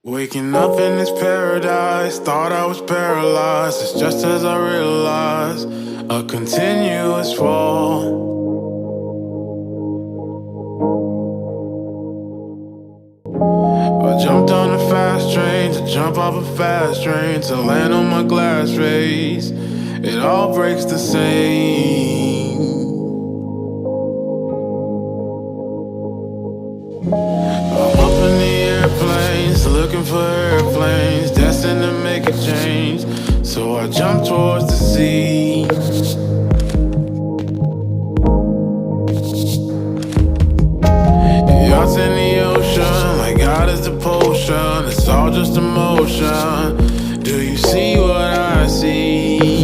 Waking up in this paradise, thought I was paralyzed. It's just as I realized, a continuous fall. I jumped on a fast train to jump off a fast train to land on my glass face. It all breaks the same. I'm up in the airplanes, looking for airplanes, destined to make a change. So I jump towards the sea. Yachts in the ocean, like God is the potion. It's all just emotion. Do you see what I see?